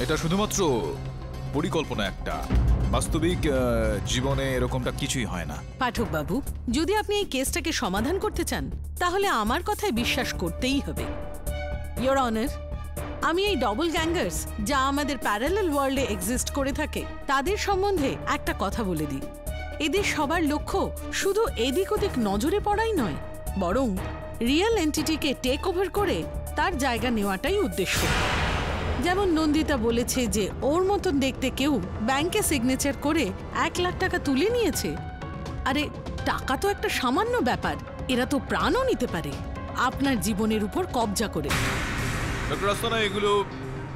এটা শুধুমাত্র পরিকল্পনা একটা, বাস্তবিক জীবনে এরকমটা কিছুই হয় না। পাঠক বাবু, যদি আপনি এই কেসটাকে সমাধান করতে চান তাহলে আমার কথায় বিশ্বাস করতেই হবে। ইয়োর অনার, আমি এই ডবল গ্যাঙ্গার্স যা আমাদের প্যারালাল ওয়ার্ল্ডে এক্সিস্ট করে থাকে তাদের সম্বন্ধে একটা কথা বলে দিই। এদের সবার লক্ষ্য শুধু এদিক ওদিক নজরে পড়াই নয়, বরং রিয়েল এন্টিটিকে টেক ওভার করে তার জায়গা নেওয়াটাই উদ্দেশ্য। যেমন নন্দিতা বলেছে যে ওর মতন দেখতে কেউ ব্যাংকে সিগনেচার করে 1 লাখ টাকা তুলে নিয়েছে। আরে টাকা তো একটা সামান্য ব্যাপার, এরা তো প্রাণও নিতে পারে আপনার জীবনের উপর কবজা করে। ডক্টর আস্তানা এগুলো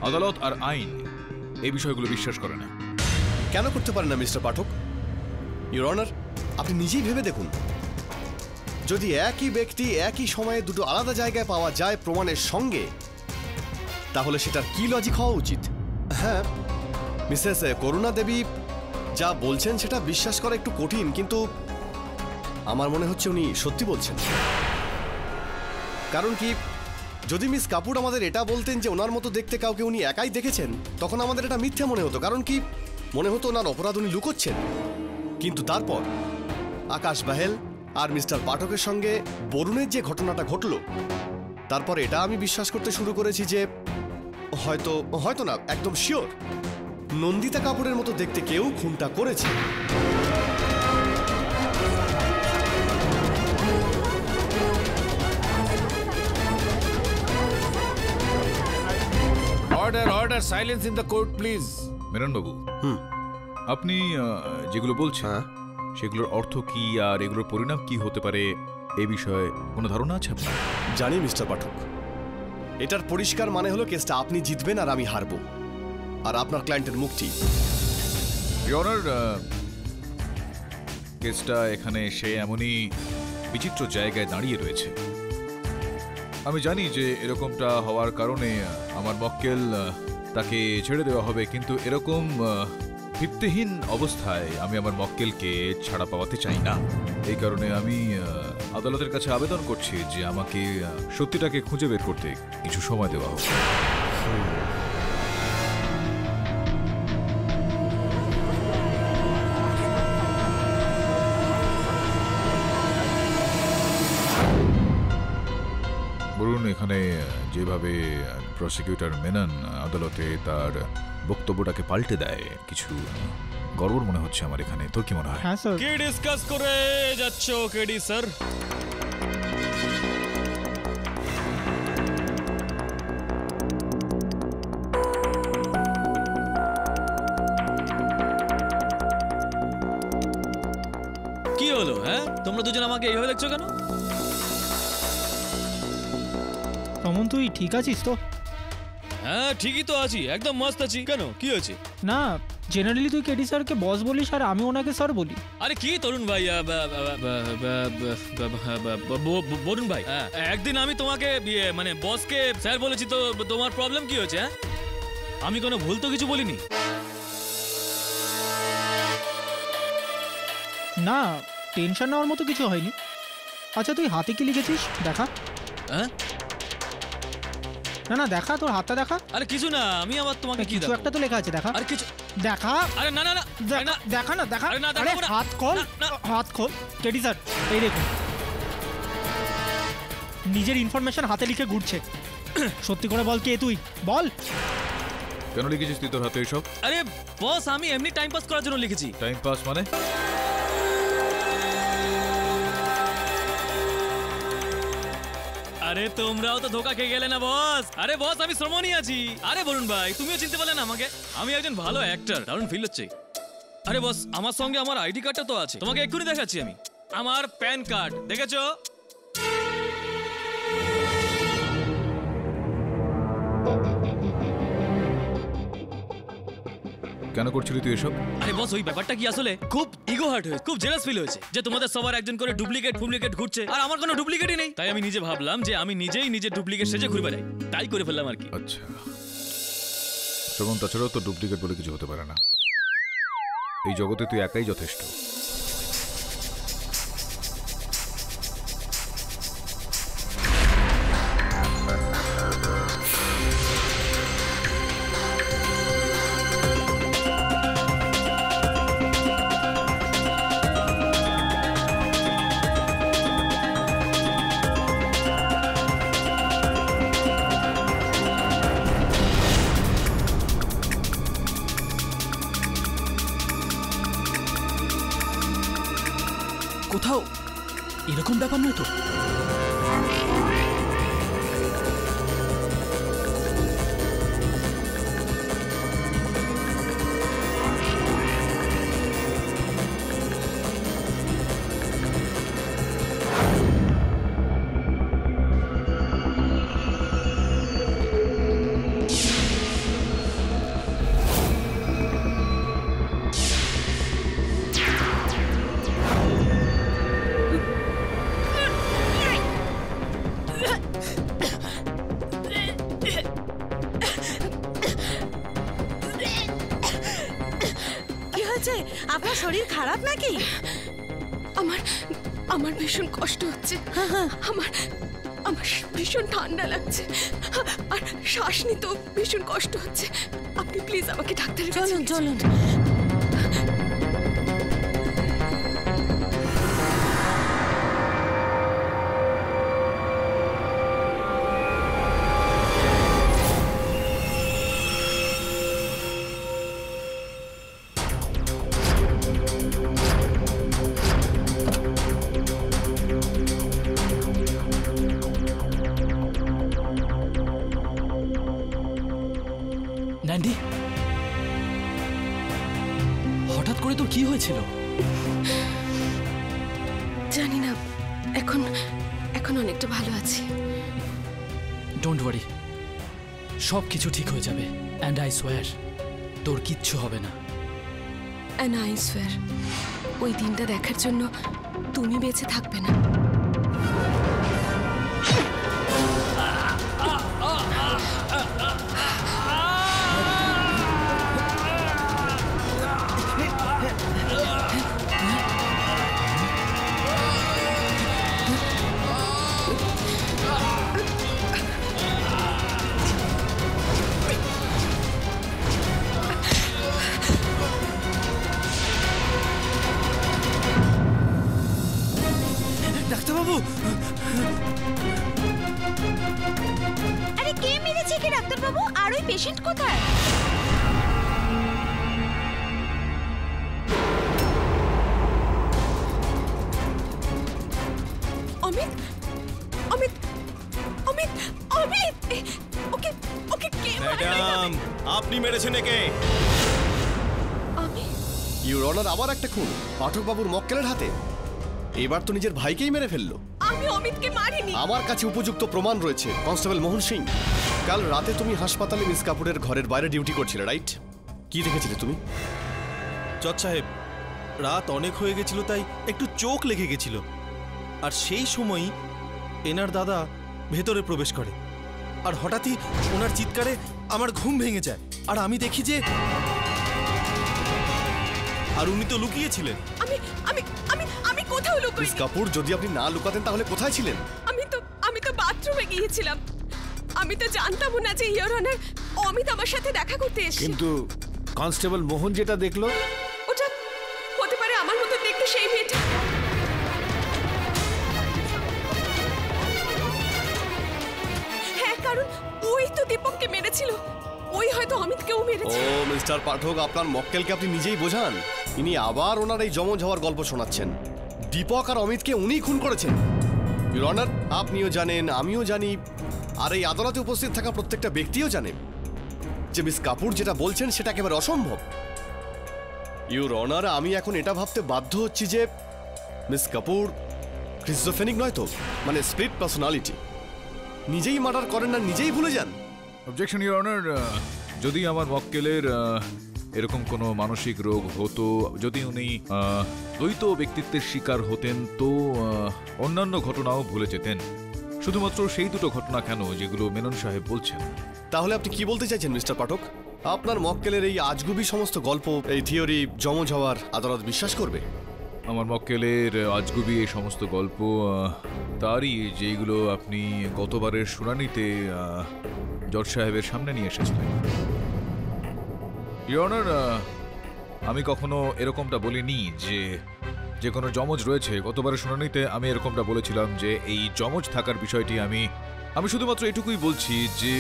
আদালত আর আইন এই বিষয়গুলো বিশ্বাস করে না। কেন করতে পারেন না মিস্টার পাঠক? ইওর অনার, আপনি নিজেই ভেবে দেখুন, যদি একই ব্যক্তি একই সময়ে দুটো আলাদা জায়গায় পাওয়া যায় প্রমাণের সঙ্গে, তাহলে সেটার কি লজিক হওয়া উচিত? হ্যাঁ, মিসেস করুণা দেবী যা বলছেন সেটা বিশ্বাস করা একটু কঠিন, কিন্তু আমার মনে হচ্ছে উনি সত্যি বলছেন। কারণ কি, যদি মিস কাপুর আমাদের এটা বলতেন যে ওনার মতো দেখতে কাউকে উনি একাই দেখেছেন, তখন আমাদের এটা মিথ্যা মনে হতো। কারণ কি, মনে হতো ওনার অপরাধ উনি লুকোচ্ছেন। কিন্তু তারপর আকাশ বাহেল আর মিস্টার পাঠকের সঙ্গে বরুণের যে ঘটনাটা ঘটল, তারপর এটা আমি বিশ্বাস করতে শুরু করেছি যে হয়তো না, একদম শিওর নন্দিতা কাপুরের মতো দেখতে কেউ খুনটা করেছে। Order order, silence in the court please. Menon বাবু, আপনি যেগুলো বলছেন সেগুলোর অর্থ কি আর এগুলোর পরিণাম কি হতে পারে এই বিষয়ে কোনো ধারণা আছে আপনার? জানি মিস্টার পাঠক, এটার পরিষ্কার মানে হলো কেসটা আপনি জিতবেন আর আমি হারবো, আর আপনার ক্লায়েন্টের মুক্তি। ইওর কেসটা এখানে সে এমনই বিচিত্র জায়গায় দাঁড়িয়ে রয়েছে। আমি জানি যে এরকমটা হওয়ার কারণে আমার মক্কেল তাকে ছেড়ে দেওয়া হবে, কিন্তু এরকম ভিত্তিহীন অবস্থায় আমি আমার মক্কেলকে ছাড়া পাওয়াতে চাই না। এই কারণে আমি আদালতের কাছে আবেদন করছি যে আমাকে সত্যিটাকে খুঁজে বের করতে কিছু সময় দেওয়া হোক। বলুন, এখানে যেভাবে প্রসিকিউটর মেনন আদালতে তার বক্তব্যটাকে পাল্টে দেয়, কিছু গর্ব মনে হচ্ছে আমার এখানে। তোর কি মনে হয়? হ্যাঁ স্যার। কি ডিসকাস করে যাচ্ছ কেডি স্যার? কি হলো? হ্যাঁ, তোমরা দুজন আমাকে এইভাবে দেখছো কেন? রমন, তুই ঠিক আছিস তো? হ্যাঁ ঠিকই তো আছি, একদম মস্ত আছি। কেন, কি হয়েছে? না, জেনারেলি তুই কেডি স্যারকে বস বলিস আর আমি ওনাকে স্যার বলি। আরে কি তরুণ ভাই, বরুণ ভাই, একদিন আমি তোমাকে মানে বসকে স্যার বলেছি, তো তোমার প্রবলেম কি হয়েছে? হ্যাঁ, আমি কোনো ভুল তো কিছু বলিনি। না, টেনশন নেওয়ার মতো কিছু হয়নি। আচ্ছা, তুই হাতে কি লিখেছিস দেখা? হ্যাঁ, না না, দেখা, তোর হাতটা দেখা। আরে কিছু না, আমি আবার তোমাকে কি কিছু একটা তো লেখা আছে, দেখা। আরে কিছু দেখা। আরে না না না, দেখা না, দেখা। আরে না, আরে হাত খোল, হাত খোল। কেডি স্যার, এই দেখুন, নিজের ইনফরমেশন হাতে লিখে ঘুরছে। সত্যি করে বল, কে তুই? বল। কেন লিখেছিস তুই তোর হাতে এইসব? আরে বস, আমি এমনি টাইম পাস করার জন্য লিখেছি। টাইম পাস মানে? আরে তোমরাও তো ধোকা খেয়ে গেলে না বস। আরে বস, আমি শ্রমণই আছি। আরে বলুন ভাই, তুমিও চিনতে পারলে না আমাকে? আমি একজন ভালো অ্যাক্টর, দারুণ ফিল হচ্ছে। আরে বস, আমার সঙ্গে আমার আইডি কার্ডটা তো আছে, তোমাকে এক্ষুনি দেখাচ্ছি। আমি আমার প্যান কার্ড দেখেছো? কেন করছিলি তুই এসব? আরে বস, ওই ব্যাপারটা কি আসলে খুব ইগো হার্ট হয়েছে, খুব জেলাস ফিল হয়েছে যে তোমাদের সবার একজন করে ডুপ্লিকেট ঘুরছে আর আমার কোনো ডুপ্লিকেটই নেই। তাই আমি নিজে ভাবলাম যে আমি নিজেই নিজের ডুপ্লিকেট সেজে ঘুরে বেড়াই, তাই করে ফেললাম আর কি। আচ্ছা, শ্রবণ, তাছাড়াও তো ডুপ্লিকেট বলে কিছু হতে পারে না। এই জগতে তুই একাই যথেষ্ট। এরকম ব্যাপার নয় তো? কি হয়েছে? আপনার শরীর খারাপ নাকি? আমার আমার ভীষণ কষ্ট হচ্ছে। আমার আমার ভীষণ ঠান্ডা লাগছে আর শ্বাস নিতেও ভীষণ কষ্ট হচ্ছে। আপনি প্লিজ আমাকে ডাক্তারের কাছে চলুন নিয়ে চলুন। ন্যান্ডি, হঠাৎ করে তোর কি হয়েছিল? জানি না, এখন এখন অনেকটা ভালো আছি। ডোন্ট ওয়ারি, সব কিছু ঠিক হয়ে যাবে। অ্যান্ড আই সোয়ার তোর কিচ্ছু হবে না। অ্যান্ড আই সোয়ার ওই দিনটা দেখার জন্য তুমি বেঁচে থাকবে না। ডাক্তারবাবু, আরে কে মেরেছে কি ডাক্তারবাবু? আর ওই পেশেন্ট কোথায়? অমিত, অমিত, অমিত, অমিত, ওকে ওকে কে ম্যাডাম, আপনি মেরেছেন একে। আমি ইউর অনার, আবার একটা খুন পাঠকবাবুর মক্কেলের হাতে। এবার তো নিজের ভাইকেই মেরে ফেললো। আমি অমিতকে মারিনি। আমার কাছে উপযুক্ত প্রমাণ রয়েছে কনস্টেবল মোহন সিং। কাল রাতে তুমি হাসপাতালে মিস কাপুরের ঘরের বাইরে ডিউটি করছিলে, রাইট? কি দেখেছিলে তুমি? জজ সাহেব, রাত অনেক হয়ে গেছিল, তাই একটু চোখ লেগে গেছিল। আর সেই সময়ই এনার দাদা ভেতরে প্রবেশ করে, আর হঠাৎই ওনার চিৎকারে আমার ঘুম ভেঙে যায়। আর আমি দেখি যে, আর উনি তো লুকিয়েছিলেন। আমি আমি আমি আমি কোথাও মিস লুকোইনি। কাপুর, যদি আপনি না লুকাতেন তাহলে কোথায় ছিলেন? আমি তো বাথরুমে গিয়েছিলাম। আমি তো জানতাম না যে ইওর অনার অমিত আমার সাথে দেখা করতে এসেছে। কিন্তু কনস্টেবল মোহন যেটা দেখলো, ওটা হতে পারে আমার মতো দেখতে সেই মেয়েটা। হ্যাঁ, কারণ ওই তো দীপককে মেরেছিল। ওই হয়তো অমিতকেও ও মেরেছে। মিস্টার পাঠক, আপনার মক্কেলকে আপনি নিজেই বোঝান। ইনি আবার ওনার এই জমজ হওয়ার গল্প শোনাচ্ছেন। দীপক আর অমিতকে উনিই খুন করেছেন। ইউর অনার, আপনিও জানেন, আমিও জানি, আর এই আদালতে উপস্থিত থাকা প্রত্যেকটা ব্যক্তিও জানেন যে মিস কাপুর যেটা বলছেন সেটা একেবারে অসম্ভব। ইউর অনার, আমি এখন এটা ভাবতে বাধ্য হচ্ছি যে মিস কাপুর স্কিজোফ্রেনিক নয় তো, মানে স্প্লিট পার্সোনালিটি। নিজেই মার্ডার করেন না, নিজেই ভুলে যান। অবজেকশন ইউর অনার, যদি আমার মক্কেলের এরকম কোনো মানসিক রোগ হতো, যদি উনি দ্বৈত ব্যক্তিত্বের শিকার হতেন, তো অন্যান্য ঘটনাও ভুলে যেতেন। শুধুমাত্র সেই দুটো ঘটনা কেন যেগুলো মেনন সাহেব বলছেন। তাহলে আপনি কি বলতে চাইছেন মিস্টার পাঠক? আপনার মক্কেলের এই আজগুবি সমস্ত গল্প, এই থিওরি জমজ হওয়ার আদালত বিশ্বাস করবে? আমার মক্কেলের আজগুবি এই সমস্ত গল্প তারই, যেগুলো আপনি গতবারের শুনানিতে জজ সাহেবের সামনে নিয়ে এসেছিলেন। ইওর অনার, আমি কখনো এরকমটা বলিনি যে কোনো জমজ রয়েছে। গতবারের শুনানিতে আমি এরকমটা বলেছিলাম যে এই জমজ থাকার বিষয়টি আমি শুধুমাত্র এটুকুই বলছি যে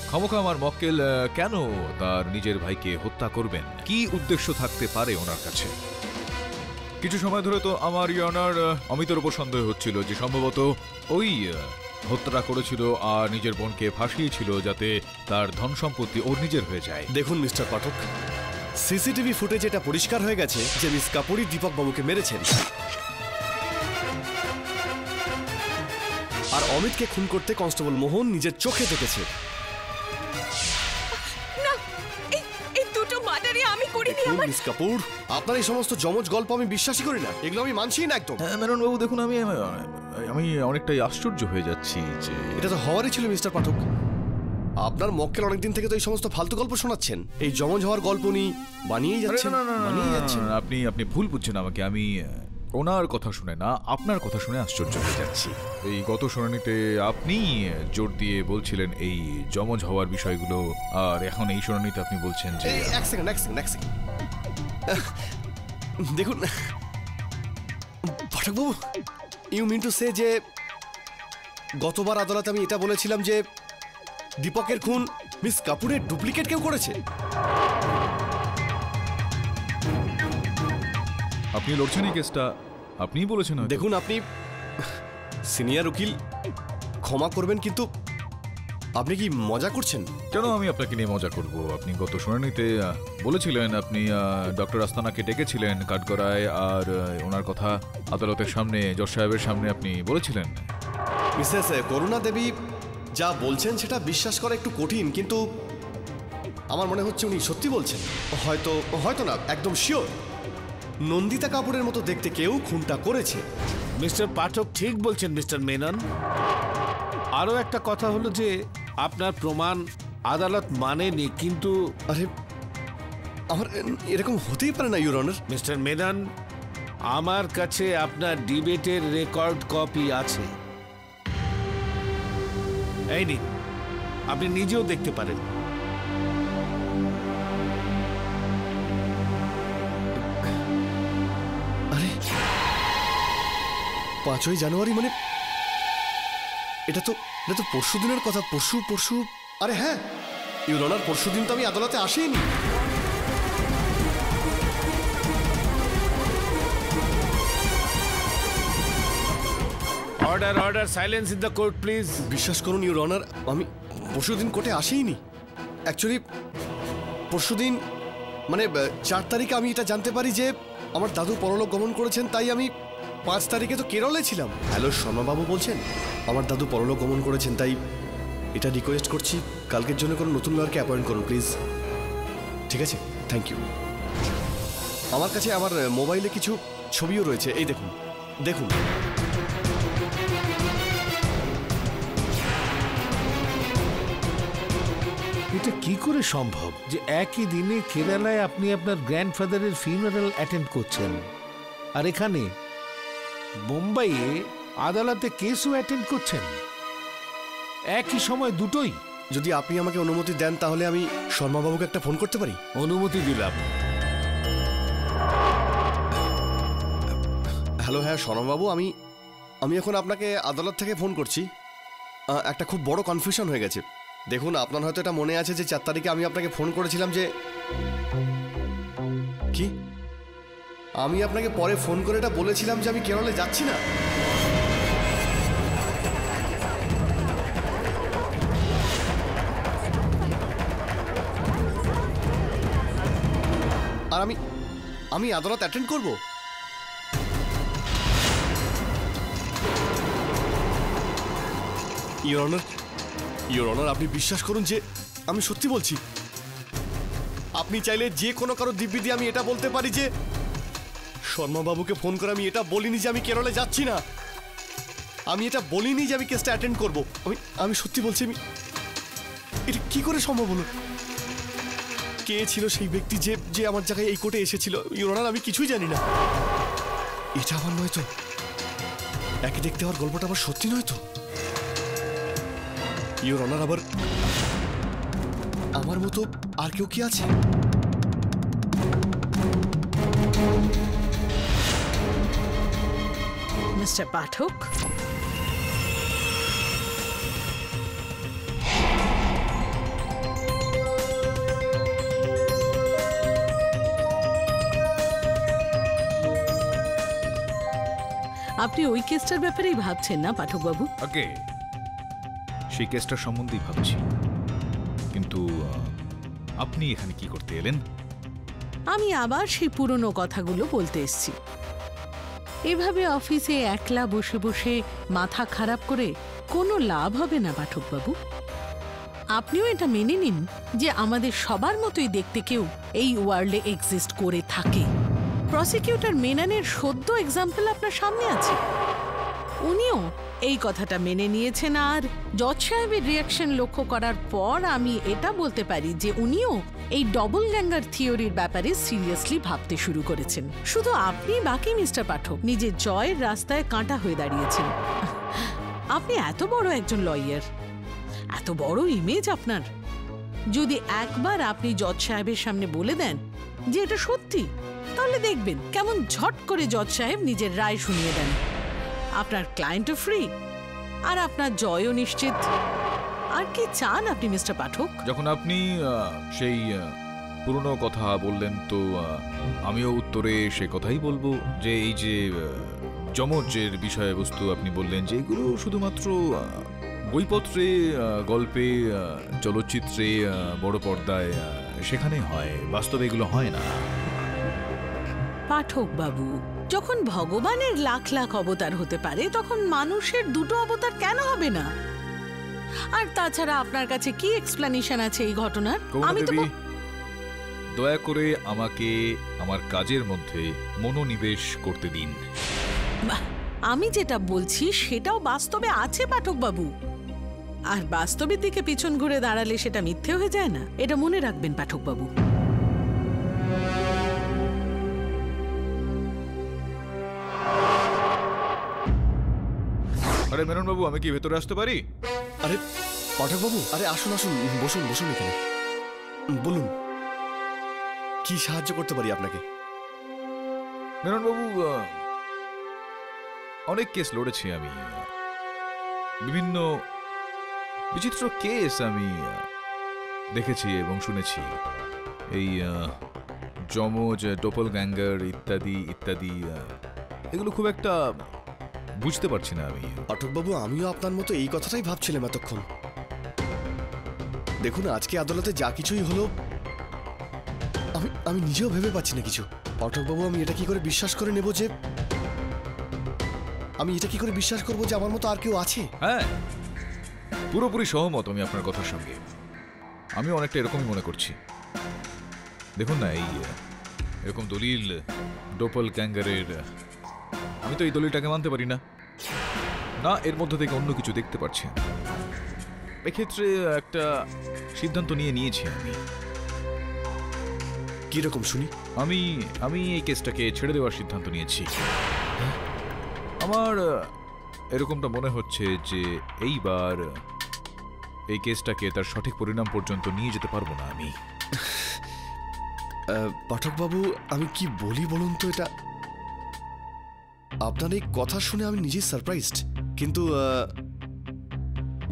খামোখা আমার মক্কেল কেন তার নিজের ভাইকে হত্যা করবেন, কি উদ্দেশ্য থাকতে পারে ওনার কাছে। কিছু সময় ধরে তো আমার ইয়নার অমিতের উপর সন্দেহ হচ্ছিল যে সম্ভবত ওই হত্যাটা করেছিল আর নিজের বোনকে ফাঁসিয়েছিল যাতে তার ধন সম্পত্তি ওর নিজের হয়ে যায়। দেখুন মিস্টার পাঠক, সিসিটিভি ফুটেজ এটা পরিষ্কার হয়ে গেছে যে মিস কাপুরই দীপক বাবুকে মেরেছেন, আর অমিতকে খুন করতে কনস্টেবল মোহন নিজের চোখে দেখেছে। না, এই দুটো মার্ডারই আমি করিনি। আমার মিস কাপুর, আপনার এই সমস্ত জমজ গল্প আমি বিশ্বাসই করি না, এগুলো আমি মানছি না একদম। মেনন বাবু দেখুন, আমি অনেকটাই আশ্চর্য হয়ে যাচ্ছি যে এটা তো হওয়ারই ছিল মিস্টার পাঠক। আপনার মক্কেল অনেকদিন থেকে তো এই সমস্ত ফালতু গল্প শোনাচ্ছেন, এই জমজ হওয়ার গল্প নিয়ে বানিয়েই যাচ্ছেন। আপনি ভুল বুঝছেন আমাকে। আমি ওনার কথা শুনে না, আপনার কথা শুনে আশ্চর্য হয়ে যাচ্ছি। এই গত শুনানিতে আপনি জোর দিয়ে বলছিলেন এই জমজ হওয়ার বিষয়গুলো, আর এখন এই শুনানিতে আপনি বলছেন যে এক সেকেন্ড। দেখুন পাঠক বাবু, ইউ মিন টু সে যে গতবার আদালতে আমি এটা বলেছিলাম যে দীপকের খুন মিস কাপুরের ডুপ্লিকেট কেউ করেছে? আপনি লড়ছেন এই কেসটা, আপনিই বলেছেন। দেখুন, আপনি সিনিয়র উকিল, ক্ষমা করবেন, কিন্তু আপনি কি মজা করছেন? কেন আমি আপনাকে নিয়ে মজা করব? আপনি গত শুনানিতে বলেছিলেন আপনি ডক্টর আস্তানাকে ডেকেছিলেন কাঠগড়ায়, আর ওনার কথা আদালতের সামনে, জজ সাহেবের সামনে আপনি বলেছিলেন। মিসেস করুণা দেবী যা বলছেন সেটা বিশ্বাস করা একটু কঠিন, কিন্তু আমার মনে হচ্ছে উনি সত্যি বলছেন। হয়তো না, একদম শিওর নন্দিতা কাপুরের মতো দেখতে কেউ খুনটা করেছে। মিস্টার পাঠক ঠিক বলছেন মিস্টার মেনন। আরও একটা কথা হলো যে আপনার প্রমাণ আদালত মানেনি, কিন্তু আরে আমার এরকম হতেই পারে না ইউর অনার। মিস্টার মেনন, আমার কাছে আপনার ডিবেটের রেকর্ড কপি আছে, এই নিন, আপনি নিজেও দেখতে পারেন। 5ই জানুয়ারি মানে এটা তো পরশু দিনের কথা। পরশু আরে হ্যাঁ ইউর অনার, পরশু দিন তো আমি আদালতে আসিনি। Order, silence in the court please. বিশ্বাস করুন ইউর অনার, আমি পরশু দিন কোর্টে আসিনি। অ্যাকচুয়ালি পরশু দিন মানে 4 তারিখে আমি এটা জানতে পারি যে আমার দাদু পরলোক গমন করেছেন, তাই আমি 5 তারিখে তো কেরলে ছিলাম। হ্যালো শর্মাবাবু বলছেন? আমার দাদু পরলোক গমন করেছেন, তাই এটা রিকোয়েস্ট করছি কালকের জন্য কোনো নতুন লয়ারকে অ্যাপয়েন্ট করুন প্লিজ। ঠিক আছে, থ্যাংক ইউ। আমার কাছে আমার মোবাইলে কিছু ছবিও রয়েছে, এই দেখুন। এটা কি করে সম্ভব যে একই দিনে কেরালায় আপনি আপনার গ্র্যান্ডফাদারের ফিউনারাল অ্যাটেন্ড করছেন, আর এখানে মুম্বাইয়ে আদালতে কেসও অ্যাটেন্ড করছেন, একই সময় দুটোই? যদি আপনি আমাকে অনুমতি দেন তাহলে আমি শর্মাবাবুকে একটা ফোন করতে পারি? অনুমতি দিলাম। হ্যালো, হ্যাঁ শর্মাবাবু, আমি এখন আপনাকে আদালত থেকে ফোন করছি। একটা খুব বড় কনফিউশন হয়ে গেছে। দেখুন, আপনার হয়তো এটা মনে আছে যে 4 তারিখে আমি আপনাকে ফোন করেছিলাম যে কি আমি আপনাকে পরে ফোন করে এটা বলেছিলাম যে আমি কেরলে যাচ্ছি না। আর আমি আদালত অ্যাটেন্ড করব। ইওর অনার, আপনি বিশ্বাস করুন যে আমি সত্যি বলছি। আপনি চাইলে যে কোনো কারো দিব্যি দিয়ে আমি এটা বলতে পারি যে শর্মাবাবুকে ফোন করে আমি এটা বলিনি যে আমি কেরলে যাচ্ছি না। আমি এটা বলিনি যে আমি কেসটা অ্যাটেন্ড করব। আমি সত্যি বলছি। এটা কি করে সম্ভব হলো? কে ছিল সেই ব্যক্তি যে আমার জায়গায় এই কোর্টে এসেছিল? ইওর অনার, আমি কিছুই জানি না। এটা আমার নয় তো? একই দেখতে হওয়ার গল্পটা আবার সত্যি নয় তো? ইওর অনার, আবার আমার মতো আর কেউ কি আছে? মিস্টার পাঠক, আপনি ওই কেসটার ব্যাপারেই ভাবছেন না পাঠকবাবু? ওকে, সেই কেসটার সম্বন্ধেই ভাবছি, কিন্তু আপনি এখানে কি করতে এলেন? আমি আবার সেই পুরনো কথাগুলো বলতে এসেছি। এভাবে অফিসে একলা বসে বসে মাথা খারাপ করে কোনো লাভ হবে না পাঠকবাবু। আপনিও এটা মেনে নিন যে আমাদের সবার মতোই দেখতে কেউ এই ওয়ার্ল্ডে এক্সিস্ট করে থাকে। প্রসিকিউটর মেননের সদ্য এক্সাম্পল আপনার সামনে আছে। উনিও এই কথাটা মেনে নিয়েছেন, আর জজ সাহেবের রিয়াকশন লক্ষ্য করার পর আমি এটা বলতে পারি যে উনিও এই ডবল গ্যাঙ্গার থিওরির ব্যাপারে সিরিয়াসলি ভাবতে শুরু করেছেন। শুধু আপনি বাকি মিস্টার পাঠক নিজের জয়ের রাস্তায় কাঁটা হয়ে দাঁড়িয়েছেন। আপনি এত বড় একজন লয়ার, এত বড় ইমেজ আপনার, যদি একবার আপনি জজ সাহেবের সামনে বলে দেন যে এটা সত্যি, তাহলে দেখবেন কেমন ঝট করে জজ সাহেব নিজের রায় শুনিয়ে দেন। আপনার ক্লায়েন্টও ফ্রি আর আপনার জয়ও নিশ্চিত। আর কি চান আপনি মিস্টার পাঠক? যখন আপনি সেই পুরনো কথা বললেন, তো আমিও উত্তরে সে কথাই বলবো যে এই যে যমজের বিষয়বস্তু আপনি বললেন যে এগুলো শুধুমাত্র বইপত্রে, গল্পে, চলচ্চিত্রে, বড় পর্দায় সেখানে হয়, বাস্তবে এগুলো হয় না। পাঠক বাবু, যখন ভগবানের লাখ লাখ অবতার হতে পারে তখন মানুষের দুটো অবতার কেন হবে না? আর তাছাড়া আপনার কাছে কি এক্সপ্লেনেশন আছে এই ঘটনার? আমি তো দয়া করে আমাকে আমার কাজের মধ্যে মনোনিবেশ করতে দিন। আমি যেটা বলছি সেটাও বাস্তবে আছে পাঠক বাবু, আর বাস্তবের দিকে পিছন ঘুরে দাঁড়ালে সেটা মিথ্যে হয়ে যায় না, এটা মনে রাখবেন পাঠক বাবু। আরে মেনন বাবু, আমি কি ভেতরে আসতে পারি? আরে পাঠক বাবু, আরে আসুন আসুন, বসুন বসুন এখানে। বলুন, কি সাহায্য করতে পারি আপনাকে? মেনন বাবু, অনেক কেস লড়েছি আমি, বিভিন্ন বিচিত্র কেস আমি দেখেছি এবং শুনেছি। এই যমজ, ডবল গ্যাঙ্গার ইত্যাদি ইত্যাদি, এগুলো খুব একটা বুঝতে পারছি না আমি। পাঠকবাবু, আমিও আপনার মতো এই কথাটাই ভাবছিলাম এতক্ষণ। দেখুন, আজকে আদালতে যা কিছুই হলো আমি নিজেও ভেবে পাচ্ছি না কিছু। পাঠকবাবু, আমি এটা কি করে বিশ্বাস করে নেব যে আমার মতো আর কেউ আছে? হ্যাঁ, পুরোপুরি সহমত আমি আপনার কথার সঙ্গে। আমি অনেকটা এরকমই মনে করছি। দেখুন না, এই এরকম দলিল ডবল গ্যাঙ্গারের, আমি তো এই দলিলটাকে মানতে পারি না। না, এর মধ্যে থেকে অন্য কিছু দেখতে পাচ্ছি। এক্ষেত্রে একটা সিদ্ধান্ত নিয়েছি আমি। কিরকম শুনি? আমি এই কেসটাকে ছেড়ে দেওয়ার সিদ্ধান্ত নিয়েছি। আমার এরকমটা মনে হচ্ছে যে এইবার এই কেসটাকে তার সঠিক পরিণাম পর্যন্ত নিয়ে যেতে পারবো না আমি। পাঠকবাবু, আমি কি বলি বলুন তো, এটা আপনার এই কথা শুনে আমি নিজেই সারপ্রাইজড। কিন্তু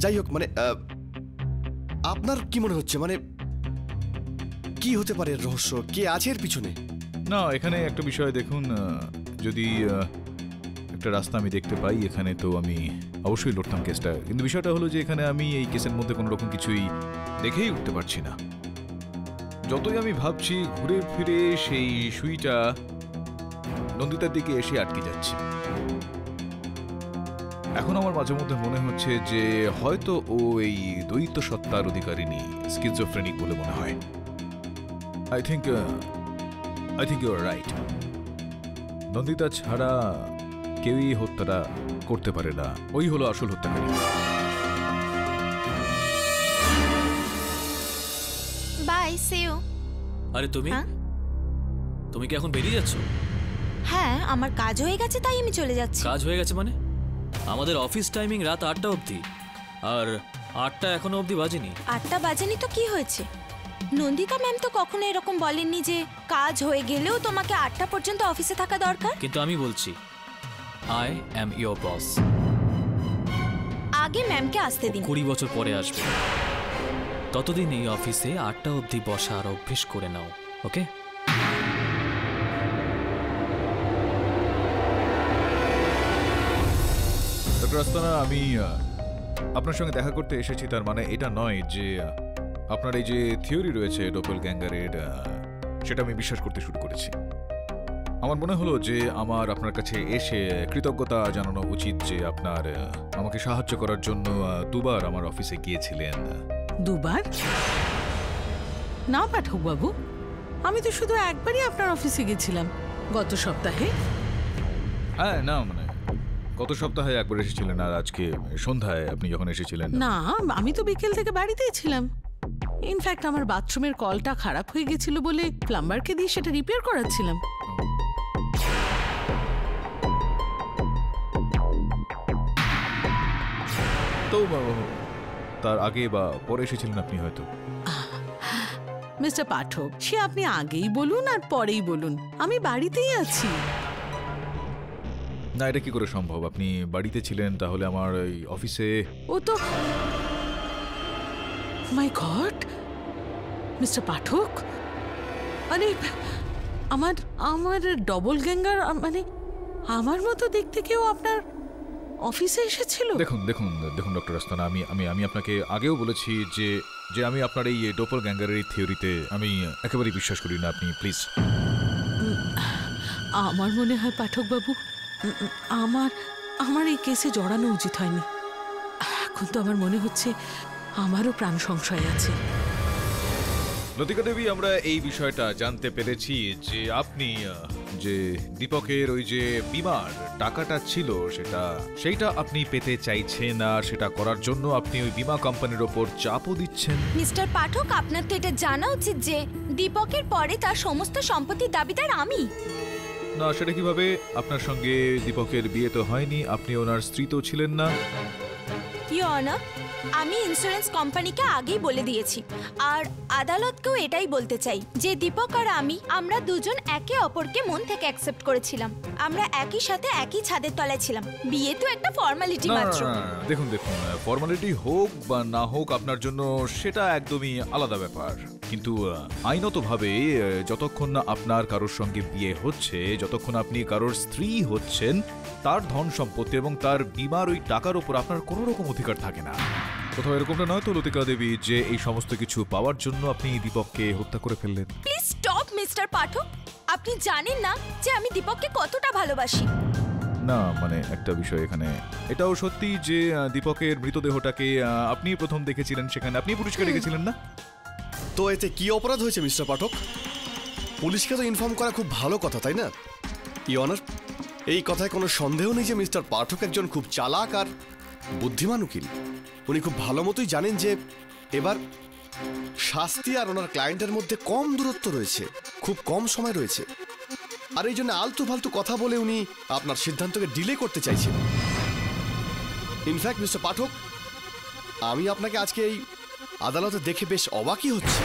যাই হোক, মানে আপনার কি মনে হচ্ছে, মানে কি হতে পারে রহস্য, কে আছে এর পিছনে? না, এখানে একটা বিষয় দেখুন, যদি একটা রাস্তা আমি দেখতে পাই এখানে, তো আমি অবশ্যই লড়তাম কেসটা। কিন্তু বিষয়টা হলো যে এখানে আমি এই কেসের মধ্যে কোনো রকম কিছুই দেখেই উঠতে পারছি না। যতই আমি ভাবছি, ঘুরে ফিরে সেই সুইটা নন্দিতার দিকে এসে আটকে যাচ্ছে। এখন আমার মাঝে মধ্যে মনে হচ্ছে যে হয়তো ও এই দ্বৈত সত্তার অধিকারিণী, স্কিজোফ্রেনিক বলে মনে হয়। I think you are right. Nandita ছাড়া কেউই হত্যাটা করতে পারে না। ওই হলো আসল হত্যাকারী। Bye, see you. আরে তুমি কি এখন বেরিয়ে যাচ্ছ? হ্যাঁ, আমার কাজ হয়ে গেছে তাই আমি চলে যাচ্ছি। কাজ হয়ে গেছে মানে? আমাদের অফিস টাইমিং রাত 8টা অবধি, আর 8টা এখনো অবধি বাজেনি। 8টা বাজেনি তো কি হয়েছে? নন্দিতা ম্যাম তো কখনো এরকম বলেননি যে কাজ হয়ে গেলেও তোমাকে 8টা পর্যন্ত অফিসে থাকা দরকার। কিন্তু আমি বলছি, আই অ্যাম ইয়োর বস। আগে ম্যামকে আসতে দিন। 20 বছর পরে আসবে, ততদিন এই অফিসে 8টা অবধি বসার অভ্যেস করে নাও, ওকে? ডক্টর আস্তানা, আমি আপনার সঙ্গে দেখা করতে এসেছি, তার মানে এটা নয় যে আপনার এই যে থিওরি রয়েছে ডপলগ্যাঙ্গারের, সেটা আমি বিশ্বাস করতে শুরু করেছি। আমার মনে হলো যে আমার আপনার কাছে এসে কৃতজ্ঞতা জানানো উচিত যে আপনার আমাকে সাহায্য করার জন্য দুবার আমার অফিসে গিয়েছিলেন। দুবার? না পাঠক বাবু, আমি তো শুধু একবারই আপনার অফিসে গেছিলাম, গত সপ্তাহে। হ্যাঁ, না মানে গত সপ্তাহে একবার এসেছিলেন, আর আজকে সন্ধ্যায় আপনি যখন এসেছিলেন। না, আমি তো বিকেল থেকে বাড়িতেই ছিলাম। ইনফ্যাক্ট আমার বাথরুমের কলটা খারাপ হয়ে গেছিল বলে প্লাম্বারকে দিয়ে সেটা রিপেয়ার করাচ্ছিলাম। তো তার আগে বা পরে এসেছিলেন আপনি হয়তো। মিস্টার পাঠক, সে আপনি আগেই বলুন আর পরেই বলুন, আমি বাড়িতেই আছি। না, এটা কি করে সম্ভব? আপনি বাড়িতে ছিলেন, তাহলে আমার এই অফিসে। ও তো, মাই গড, মিস্টার পাঠক, আরে আমার আমার ডবল গ্যাঙ্গার, মানে আমার মতো দেখতে কেউ আপনার অফিসে এসেছিল? দেখুন দেখুন দেখুন ডক্টর আস্তানা, আমি আমি আমি আপনাকে আগেও বলেছি যে যে আমি আপনার এই ডপল গ্যাঙ্গারের থিওরিতে আমি একেবারেই বিশ্বাস করি না। আপনি প্লিজ। আমার মনে হয় পাঠক বাবু, আমার আমার এই কেসে জড়ানো উচিত হয়নি। এখন তো আমার মনে হচ্ছে আমারও প্রাণ সংশয় আছে। লতিকা দেবী, আমরা এই বিষয়টা জানতে পেরেছি যে আপনি যে দীপকের ওই যে বিমার টাকাটা ছিল সেইটা আপনি পেতে চাইছেন, আর সেটা করার জন্য আপনি ওই বিমা কোম্পানির ওপর চাপও দিচ্ছেন। মিস্টার পাঠক, আপনার তো এটা জানা উচিত যে দীপকের পরে তার সমস্ত সম্পত্তির দাবিদার আমি। না, সেটা কিভাবে? আপনার সঙ্গে দীপকের বিয়ে তো হয়নি, আপনি ওনার স্ত্রী তো ছিলেন না। ইওর অনার, আমি ইন্স্যুরেন্স কোম্পানিকে আগেই বলে দিয়েছি, আর আদালতকেও এটাই বলতে চাই যে দীপক আর আমরা দুজন একে অপরকে মন থেকে অ্যাকসেপ্ট করেছিলাম। আমরা একই সাথে একই ছাদের তলায় ছিলাম। বিয়ে তো একটা ফর্মালিটি মাত্র। দেখুন দেখুন, ফর্মালিটি হোক বা না হোক আপনার জন্য সেটা একদমই আলাদা ব্যাপার, কিন্তু আইনতভাবে যতক্ষণ না আপনার কারোর সঙ্গে বিয়ে হচ্ছে, যতক্ষণ আপনি কারোর স্ত্রী হচ্ছেন, তার ধন সম্পত্তি এবং তার বিমার ওই টাকার উপর আপনার কোনো রকম অধিকার থাকে না। কোথাও এরকমটা নয় তো লতিকা দেবী যে এই সমস্ত কিছু পাওয়ার জন্য আপনি দীপককে হত্যা করে ফেললেন? প্লিজ স্টপ মিস্টার পাঠক, আপনি জানেন না যে আমি দীপককে কতটা ভালোবাসি। না মানে একটা বিষয় এখানে এটাও সত্যি যে দীপকের মৃতদেহটাকে আপনি প্রথম দেখেছিলেন, সেখানে আপনি পুলিশকে ডেকেছিলেন না? তো এতে কি অপরাধ হয়েছে মিস্টার পাঠক? পুলিশকে তো ইনফর্ম করা খুব ভালো কথা, তাই না? ইওর অনার, এই কথায় কোনো সন্দেহ নেই যে মিস্টার পাঠক একজন খুব চালাক আর বুদ্ধিমান উকিল। উনি খুব ভালো মতোই জানেন যে এবার শাস্তি আর ওনার ক্লায়েন্টের মধ্যে কম দূরত্ব রয়েছে, খুব কম সময় রয়েছে, আর এই জন্য আলতু ফালতু কথা বলে উনি আপনার সিদ্ধান্তকে ডিলে করতে চাইছেন। ইনফ্যাক্ট মিস্টার পাঠক, আমি আপনাকে আজকে এই আদালতে দেখে বেশ অবাকই হচ্ছে।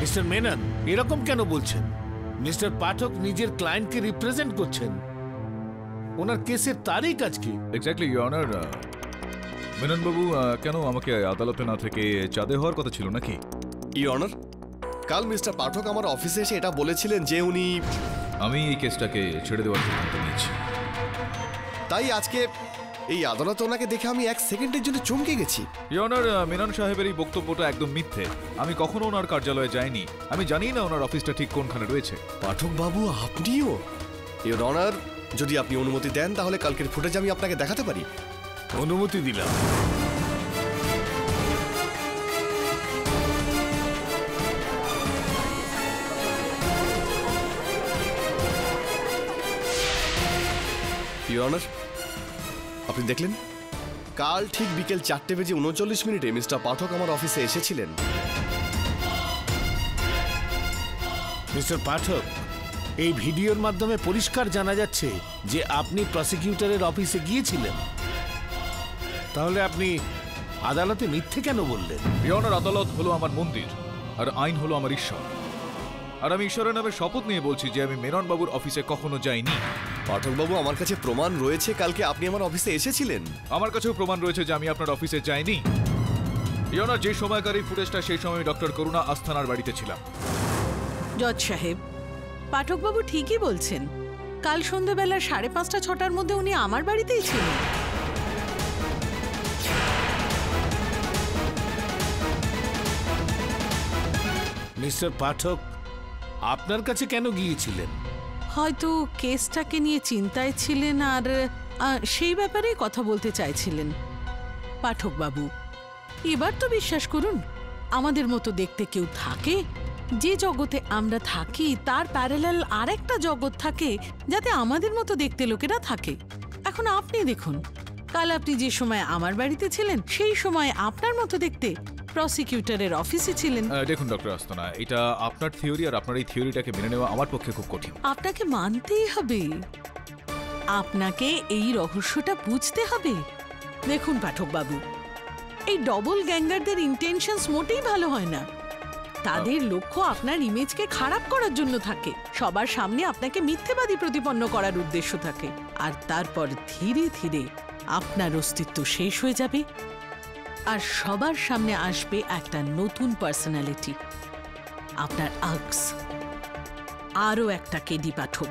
মিস্টার মেনন, এরকম কেন বলছেন? মিস্টার পাঠক নিজের ক্লায়েন্টকে রিপ্রেজেন্ট করছেন, ওনার কেসের তারিখ আজকে। Exactly your honour. মেনন বাবু, কেন আমাকে আদালতে না থেকে চাঁদে হওয়ার কথা ছিল নাকি? ইওর অনার, কাল মিস্টার পাঠক আমার অফিসে এসে এটা বলেছিলেন যে আমি এই কেসটাকে ছেড়ে দেওয়ার সিদ্ধান্ত নিয়েছি। তাই আজকে এই আদালতে ওনাকে দেখে আমি এক সেকেন্ডের জন্য চমকে গেছি। ইওর অনার, মেনন সাহেবের এই বক্তব্যটা একদম মিথ্যে। আমি কখনো ওনার কার্যালয়ে যাইনি, আমি জানি না ওনার অফিসটা ঠিক কোনখানে রয়েছে। পাঠক বাবু, আপনিও? ইওর অনার, যদি আপনি অনুমতি দেন তাহলে কালকের ফুটেজ আমি আপনাকে দেখাতে পারি। অনুমতি দিলাম। ইওর অনার, আপনি দেখলেন কাল ঠিক বিকেল 4:39 মিস্টার পাঠক আমার অফিসে এসেছিলেন। মিস্টার পাঠক, এই ভিডিওর মাধ্যমে পরিষ্কার জানা যাচ্ছে যে আপনি প্রসিকিউটরের অফিসে গিয়েছিলেন। তাহলে আপনি আদালতে মিথ্যে কেন বললেন? ইওর অনার, আদালত হলো আমার মন্দির আর আইন হলো আমার ঈশ্বর, আর আমি ঈশ্বরের নামে শপথ নিয়ে বলছি যে আমি মেনন বাবুর অফিসে কখনো যাইনি। পাঠক বাবু, আমার কাছে প্রমাণ রয়েছে কালকে আপনি আমার অফিসে এসেছিলেন। আমার কাছেও প্রমাণ রয়েছে যে আমি আপনার অফিসে যাইনি। ইয়নার যে সময়কার এই ফুটেজটা, সেই সময় ডক্টর করুণা আস্থানার বাড়িতে ছিলাম। জজ সাহেব, পাঠকবাবু ঠিকই বলছেন। কাল সন্ধ্যাবেলা 5:30 6টার মধ্যে উনি আমার বাড়িতেই ছিলেন। মিস্টার পাঠক আপনার কাছে কেন গিয়েছিলেন? হয়তো কেসটাকে নিয়ে চিন্তায় ছিলেন আর সেই ব্যাপারে কথা বলতে চাইছিলেন। পাঠকবাবু, এবার তো বিশ্বাস করুন, আমাদের মতো দেখতে কেউ থাকে? যে জগতে আমরা থাকি তার প্যারালাল আরেকটা জগৎ থাকে যাতে আমাদের মতো দেখতে লোকেরা থাকে। এখন আপনি দেখুন, কাল আপনি যে সময় আমার বাড়িতে ছিলেন সেই সময় আপনার মতো দেখতে প্রসিকিউটরের অফিসে ছিলেন। দেখুন ডক্টর আস্তানা, এটা আপনার থিওরি, আর আপনার এই থিওরিটাকে মেনে নেওয়া আমার পক্ষে খুব কঠিন। আপনাকে মানতেই হবে, আপনাকে এই রহস্যটা বুঝতে হবে। দেখুন পাঠকবাবু, এই ডবল গ্যাঙ্গারদের ইন্টেনশনস মোটেই ভালো হয় না। তাদের লক্ষ্য আপনার ইমেজকে খারাপ করার জন্য থাকে, সবার সামনে আপনাকে মিথ্যেবাদী প্রতিপন্ন করার উদ্দেশ্য থাকে, আর তারপর ধীরে ধীরে আপনার অস্তিত্ব শেষ হয়ে যাবে আর সবার সামনে আসবে একটা নতুন পার্সোনালিটি, আপনার আগস, আরও একটা কেডি পাঠক।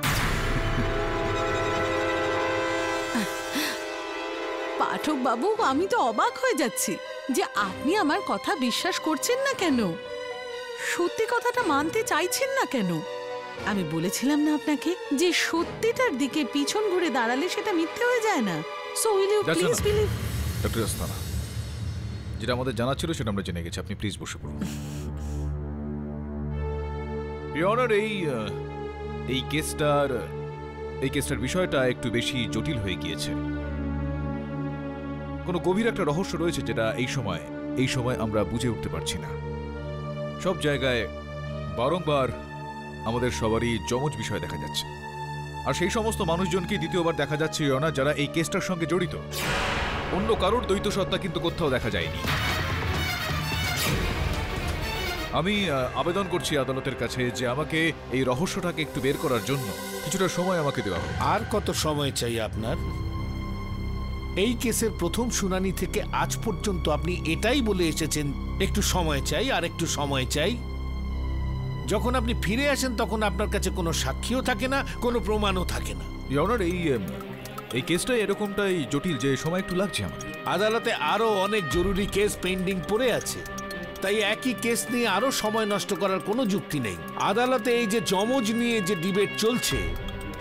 পাঠক বাবু, আমি তো অবাক হয়ে যাচ্ছি যে আপনি আমার কথা বিশ্বাস করছেন না কেন, সত্যি কথাটা মানতে চাইছেন না কেন। আমি বলেছিলাম না আপনাকে যে সত্যিটার দিকে পিছন ঘুরে দাঁড়ালে সেটা মিথ্যে হয়ে যায় না। So will you please believe? Doctor আস্তানা, যেটা আমাদের জানা ছিল সেটা আমরা জেনে গেছি, আপনি প্লিজ বসে পড়ুন। ইয়নার, এই কেসটার বিষয়টা একটু বেশি জটিল হয়ে গিয়েছে। কোনো গভীর একটা রহস্য রয়েছে যেটা এই সময় আমরা বুঝে উঠতে পারছি না। সব জায়গায় বারংবার আমাদের সবারই যমজ বিষয় দেখা যাচ্ছে, আর সেই সমস্ত মানুষজনকে দ্বিতীয়বার দেখা যাচ্ছে ইয়না যারা এই কেসটার সঙ্গে জড়িত। অন্য কারোর দ্বৈত সত্তা কিন্তু কোথাও দেখা যায়নি। আমি আবেদন করছি আদালতের কাছে যে আমাকে এই রহস্যটাকে একটু বের করার জন্য কিছুটা সময় আমাকে দেওয়া হোক। আর কত সময় চাই আপনার? এই কেসের প্রথম শুনানি থেকে আজ পর্যন্ত আপনি এটাই বলে এসেছেন, একটু সময় চাই আর একটু সময় চাই। যখন আপনি ফিরে আসেন তখন আপনার কাছে কোনো সাক্ষীও থাকে না, কোনো প্রমাণও থাকে না। ইয়নার, এই কেসটাই এরকমটাই জটিল যে সময় একটু লাগছে আমাদের। আদালতে আরো অনেক জরুরি কেস পেন্ডিং পড়ে আছে, তাই একই কেস নিয়ে আরো সময় নষ্ট করার কোনো যুক্তি নেই। আদালতে এই যে যমজ নিয়ে যে ডিবেট চলছে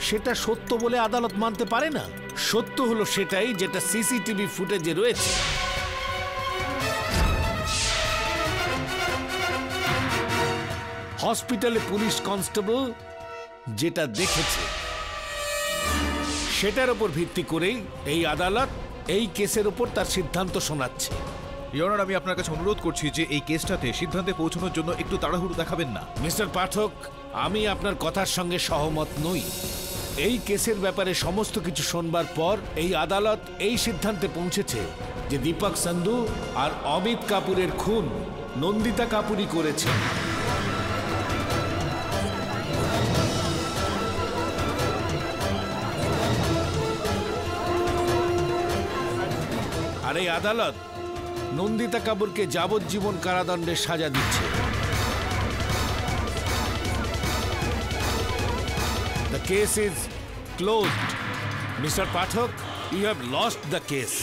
সেটা সত্য বলে আদালত মানতে পারে না। সত্য হলো সেটাই যেটা সিসিটিভি ফুটেজে রয়েছে। হসপিটালে পুলিশ কনস্টেবল যেটা দেখেছে সেটার উপর ভিত্তি করেই এই আদালত এই কেসের উপর তার সিদ্ধান্ত শোনাচ্ছে। ইয়নার, আমি আপনার কাছে অনুরোধ করছি যে এই কেসটাতে সিদ্ধান্তে পৌঁছানোর জন্য একটু তাড়াহুড়ো দেখাবেন না। মিস্টার পাঠক, আমি আপনার কথার সঙ্গে সহমত নই। এই কেসের ব্যাপারে সমস্ত কিছু শোনবার পর এই আদালত এই সিদ্ধান্তে পৌঁছেছে যে দীপক সান্ধু আর অমিত কাপুরের খুন নন্দিতা কাপুরই করেছে। আর এই আদালত নন্দিতা কাপুরকে যাবজ্জীবন কারাদণ্ডের সাজা দিচ্ছে। The case is closed. Mr. Pathak, you have lost the case.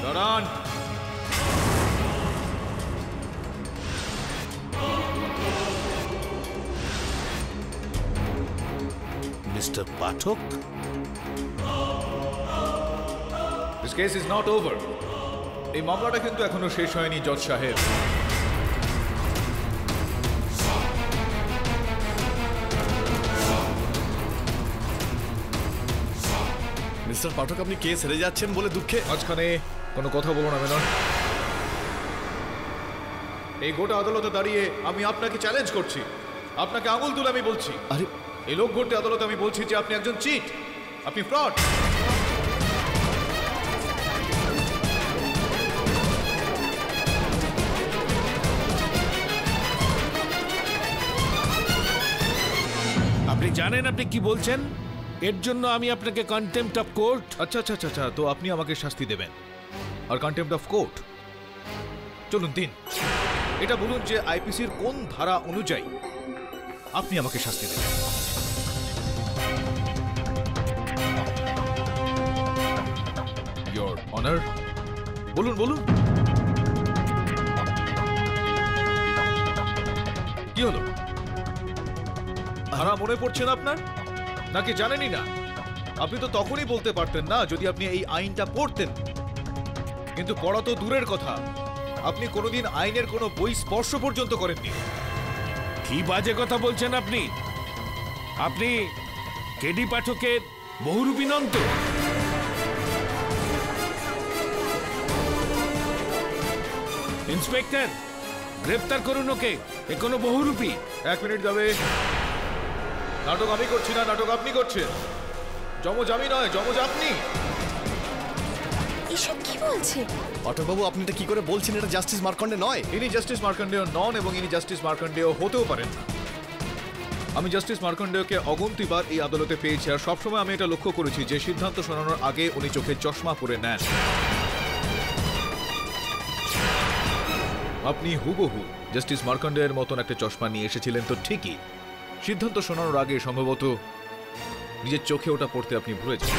দাঁড়ান। Mr. Pathak? This case is not over. এই মামলাটা কিন্তু এখনো শেষ হয়নি জজ সাহেব। মিস্টার পাঠক, আপনি কেস হেরে যাচ্ছেন বলে দুঃখে মাঝখানে কোনো কথা বলো না মেনন। এই গোটা আদালতে দাঁড়িয়ে আমি আপনাকে চ্যালেঞ্জ করছি, আপনাকে আঙুল তুলে আমি বলছি, আরে এই লোক গোটা আদালতে আমি বলছি যে আপনি একজন চিট, আপনি ফ্রড। আপনি জানেন আপনি কি বলছেন? এর জন্য আমি আপনাকে কন্টেম্পট অফ কোর্ট। আচ্ছা, তো আপনি আমাকে শাস্তি দেবেন। আর কন্টেম্পট অফ কোর্ট। চলুন দিন, এটা বলুন যে আইপিসির কোন ধারা অনুযায়ী আপনি আমাকে শাস্তি দেবেন। ইয়োর অনার, বলুন বলুন, কি হলো? ধারা মনে পড়ছে না আপনার, নাকি জানেনই না? আপনি তো তখনই বলতে পারতেন না যদি আপনি এই আইনটা পড়তেন, কিন্তু পড়া তো দূরের কথা, আপনি কোনোদিন আইনের কোনো বই স্পর্শ পর্যন্ত করেননি। কি বাজে কথা বলছেন আপনি? আপনি কেডি পাঠকের বহুরূপী নন তো? ইন্সপেক্টর, গ্রেফতার করুন ওকে, এ কোনো বহুরূপী। 1 মিনিট যাবে। নাটক আমি করছি না, নাটক আপনি করছেন। যমজ আমি নয়, যমজ আপনি। এসব কি বলছে? পাঠকবাবু, আপনি এটা কি করে বলছেন? এটা জাস্টিস মার্কণ্ডে নয়। ইনি জাস্টিস মার্কণ্ডেয় নন এবং ইনি জাস্টিস মার্কণ্ডেয় হতেও পারেন না। আমি জাস্টিস মার্কণ্ডেয়কে অগন্তিবার এই আদালতে পেয়েছি, আর সবসময় আমি এটা লক্ষ্য করেছি যে সিদ্ধান্ত শোনানোর আগে উনি চোখে চশমা পরে নেন। আপনি হুবহু জাস্টিস মার্কণ্ডেয়ের মতন একটা চশমা নিয়ে এসেছিলেন তো ঠিকই, সিদ্ধান্ত শোনানোর আগে সম্ভবত নিজের চোখে ওটা পড়তে আপনি ভুলে যান।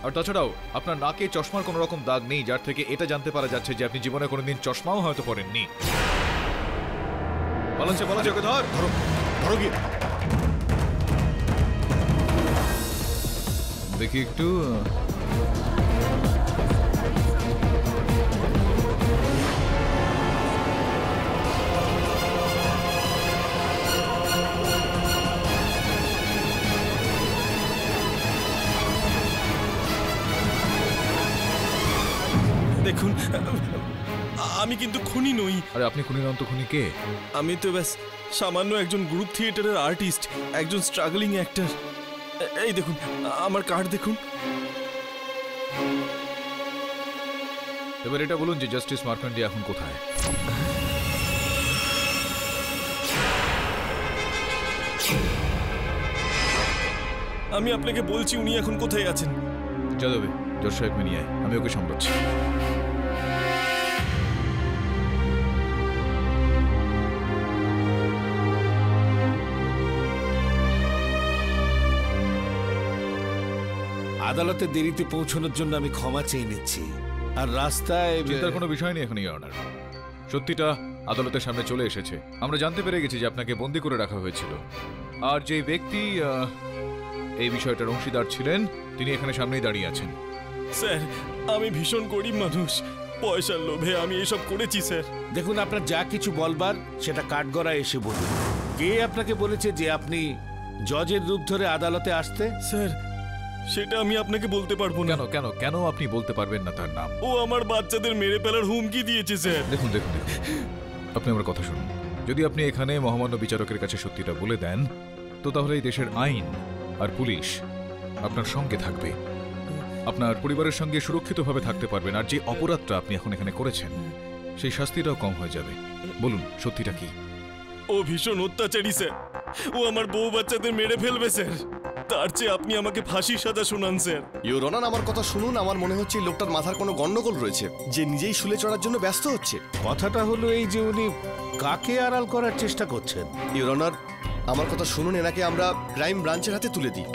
আর তাছাড়াও আপনার নাকে চশমার কোনো রকম দাগ নেই, যার থেকে এটা জানতে পারা যাচ্ছে যে আপনি জীবনে কোনোদিন চশমাও হয়তো পরেননি। পালাচ্ছে পালাচ্ছে, ওকে ধর, ধরো ধরো গিয়ে। দেখি একটু। দেখুন, আমি কিন্তু খুনি নই। আরে আপনি খুনি নন তো খুনি কে? আমি তো ব্যাস সামান্য একজন গ্রুপ থিয়েটারের আর্টিস্ট, একজন স্ট্রাগলিং অ্যাক্টর। এই দেখুন আমার কার্ড দেখুন। এবার এটা বলুন যে জাস্টিস মার্কণ্ডে এখন কোথায়? আমি আপনাকে বলছি উনি এখন কোথায় আছেন। যাদবে, জজ সাহেবকে নিয়ে আয়, আমি ওকে সামলাচ্ছি। আদালতে দেরিতে পৌঁছানোর জন্য আমি ক্ষমা চেয়ে নিচ্ছি। আর রাস্তায় চিন্তার কোনো বিষয় নেই এখন, ইওর অনার। সত্যিটা আদালতের সামনে চলে এসেছে। আমরা জানতে পেরে গেছি যে আপনাকে বন্দী করে রাখা হয়েছিল, আর যে ব্যক্তি এই বিষয়টার অংশীদার ছিলেন তিনি এখানে সামনেই দাঁড়িয়ে আছেন। স্যার, আমি ভীষণ গরিব মানুষ, পয়সার লোভে আমি এসব করেছি স্যার। দেখুন, আপনার যা কিছু বলবার সেটা কাঠগড়ায় এসে বলুন। কে আপনাকে বলেছে যে আপনি জজের রূপ ধরে আদালতে আসতে? স্যার, সেটা আমি আপনাকে বলতে পারবো না। কেন কেন কেন আপনি বলতে পারবেন না তার নাম? ও আমার বাচ্চাদের মেরে ফেলার হুমকি দিয়েছে স্যার। দেখুন দেখুন দেখুন, আপনি আমার কথা শুনুন। যদি আপনি এখানে মহামান্য বিচারকের কাছে সত্যিটা বলে দেন, তো তাহলে এই দেশের আইন আর পুলিশ আপনার সঙ্গে থাকবে, আপনার পরিবারের সঙ্গে সুরক্ষিতভাবে থাকতে পারবেন, আর যে অপরাধটা আপনি এখন এখানে করেছেন সেই শাস্তিটাও কম হয়ে যাবে। বলুন সত্যিটা কি? ও ভীষণ অত্যাচারী স্যার, ও আমার বউ বাচ্চাদের মেরে ফেলবে স্যার। তার চেয়ে আপনি আমাকে ফাঁসির সাজা শোনান স্যার। ইওর অনার, আমার কথা শুনুন। আমার মনে হচ্ছে এই লোকটার মাথার কোনো গন্ডগোল রয়েছে, যে নিজেই শুলে চড়ার জন্য ব্যস্ত হচ্ছে। কথাটা হলো এই যে উনি কাকে আড়াল করার চেষ্টা করছেন। ইওর অনার, আমার কথা শুনুন। এনাকে আমরা ক্রাইম ব্রাঞ্চের হাতে তুলে দিই,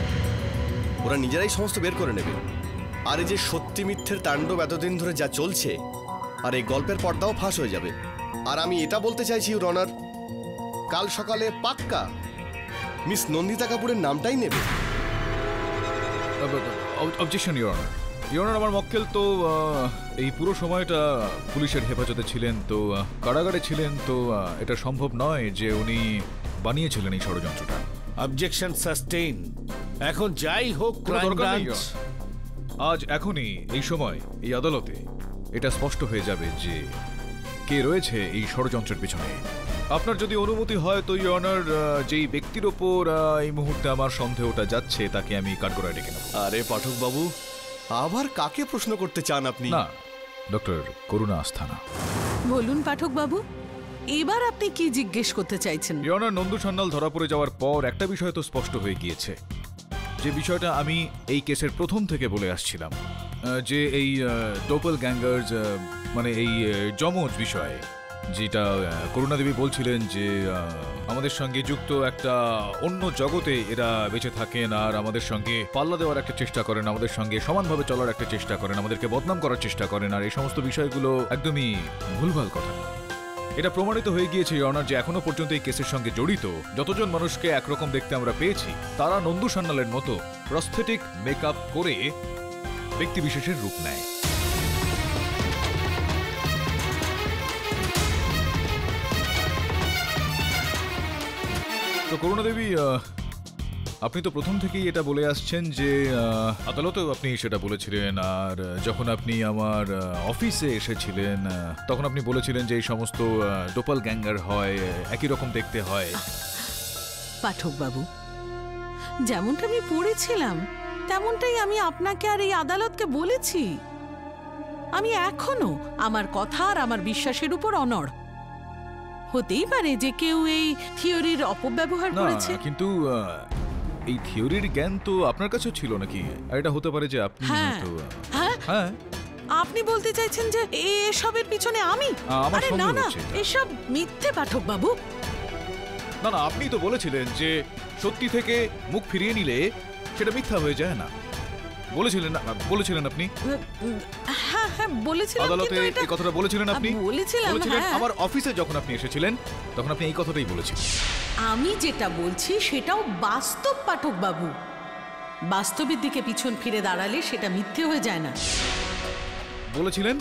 ওরা নিজেরাই সমস্ত বের করে নেবে। আর এই যে সত্যি মিথ্যের তাণ্ডব এতদিন ধরে যা চলছে, আর এই গল্পের পর্দাও ফাঁস হয়ে যাবে। আর আমি এটা বলতে চাইছি ইওর অনার, কাল সকালে পাক্কা মিস নন্দিতা কাপুরের নামটাই নেবে। Objection your honour. Your honour, আমার মক্কেল তো এই পুরো সময়টা পুলিশের হেফাজতে ছিলেন, তো কারাগারে ছিলেন, তো এটা সম্ভব নয় যে উনি বানিয়েছিলেন এই ষড়যন্ত্রটা। Objection sustain. এখন যাই হোক, ক্রাইম ব্রাঞ্চ আজ এখনই এই সময় এই আদালতে এটা স্পষ্ট হয়ে যাবে যে কে রয়েছে এই ষড়যন্ত্রের পিছনে। আপনার যদি অনুমতি হয় তো ইওর অনার, যেই ব্যক্তির ওপর এই মুহূর্তে আমার সন্দেহটা যাচ্ছে তাকে আমি কাঠগড়ায় ডেকে নেব। আরে পাঠক বাবু, আবার কাকে প্রশ্ন করতে চান আপনি? না, ডক্টর করুণা আস্থানা। বলুন পাঠক বাবু, এবার আপনি কি জিজ্ঞেস করতে চাইছেন? ইয়নার নন্দু সান্যাল ধরা পড়ে যাওয়ার পর একটা বিষয় তো স্পষ্ট হয়ে গিয়েছে, যে বিষয়টা আমি এই কেসের প্রথম থেকে বলে আসছিলাম, যে এই ডোপল গ্যাঙ্গার্স মানে এই যমজ বিষয়ে, যেটা করুণাদেবী বলছিলেন যে আমাদের সঙ্গে যুক্ত একটা অন্য জগতে এরা বেঁচে থাকেন আর আমাদের সঙ্গে পাল্লা দেওয়ার একটা চেষ্টা করেন, আমাদের সঙ্গে সমানভাবে চলার একটা চেষ্টা করেন, আমাদেরকে বদনাম করার চেষ্টা করেন, আর এই সমস্ত বিষয়গুলো একদমই ভুলভাল কথা। এটা প্রমাণিত হয়ে গিয়েছে ইয়নার যে এখনো পর্যন্ত এই কেসের সঙ্গে জড়িত যতজন মানুষকে একরকম দেখতে আমরা পেয়েছি, তারা নন্দু সান্যালের মতো প্রস্থেটিক মেকআপ করে ব্যক্তিবিশেষের রূপ নেয়। তো করুণাদেবী, আপনি তো প্রথম থেকেই এটা বলে আসছেন যে আদালতেও আপনি সেটা বলেছিলেন, আর যখন আপনি আমার অফিসে এসেছিলেন তখন আপনি বলেছিলেন যে এই সমস্ত ডোপাল গ্যাঙ্গার হয়, একই রকম দেখতে হয়। পাঠক বাবু, যেমনটা আমি পড়েছিলাম তেমনটাই আমি আপনাকে আর এই আদালতকে বলেছি। আমি এখনো আমার কথা আর আমার বিশ্বাসের উপর অনড়। হতেই পারে যে কেউ এই থিওরির অপব্যবহার করেছে, কিন্তু এই থিওরির জ্ঞান তো আপনার কাছেও ছিল নাকি? আর এটা হতে পারে যে আপনি হ্যাঁ, আপনি বলতে চাইছেন যে এসবের পিছনে আমি? আমার আরে না সন্দেহ না, হচ্ছে। এসব মিথ্যে পাঠক বাবু। না না, আপনি তো বলেছিলেন যে সত্যি থেকে মুখ ফিরিয়ে নিলে সেটা মিথ্যা হয়ে যায় না, বলেছিলেন আপনি। হ্যাঁ হ্যাঁ বলেছিলাম, আদালতে কিন্তু এটা এই কথাটা বলেছিলেন আপনি? বলেছিলাম, হ্যাঁ। আমার অফিসে যখন আপনি এসেছিলেন তখন আপনি এই কথাটাই বলেছিলেন। আমি যেটা বলছি সেটাও বাস্তব পাঠক বাবু। বাস্তবের দিকে পিছন ফিরে দাঁড়ালে সেটা মিথ্যে হয়ে যায় না। বলেছিলেন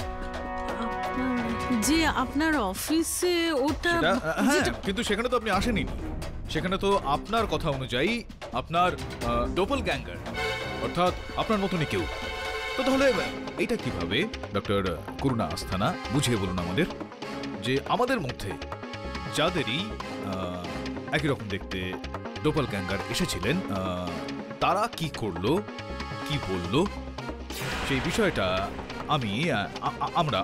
যে আপনার অফিসে ওটা হ্যাঁ, কিন্তু সেখানে তো আপনি আসেননি। সেখানে তো আপনার কথা অনুযায়ী আপনার ডবল গ্যাঙ্গার, অর্থাৎ আপনার মতনই কেউ। তো তাহলে এটা কিভাবে ডক্টর করুণা আস্থানা বুঝিয়ে বলুন আমাদের, যে আমাদের মধ্যে যাদেরই একই রকম দেখতে ডবল গ্যাঙ্গার এসেছিলেন তারা কি করলো, কি বললো, সেই বিষয়টা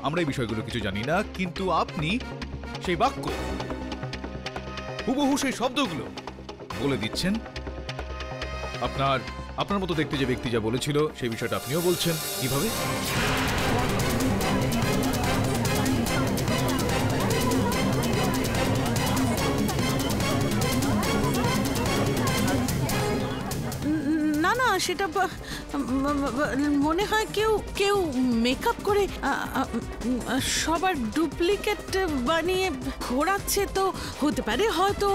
আমরা এই বিষয়গুলো কিছু জানি না, কিন্তু আপনি সেই বাক্য হুবহু সেই শব্দগুলো বলে দিচ্ছেন। আপনার মতো দেখতে যে ব্যক্তি যা বলেছিল সেই বিষয়টা আপনিও বলছেন। কিভাবে? না না, সেটা মনে হয় কেউ মেকআপ করে সবার ডুপ্লিকেট বানিয়ে ঘোরাচ্ছে। তো হতে পারে হয়তো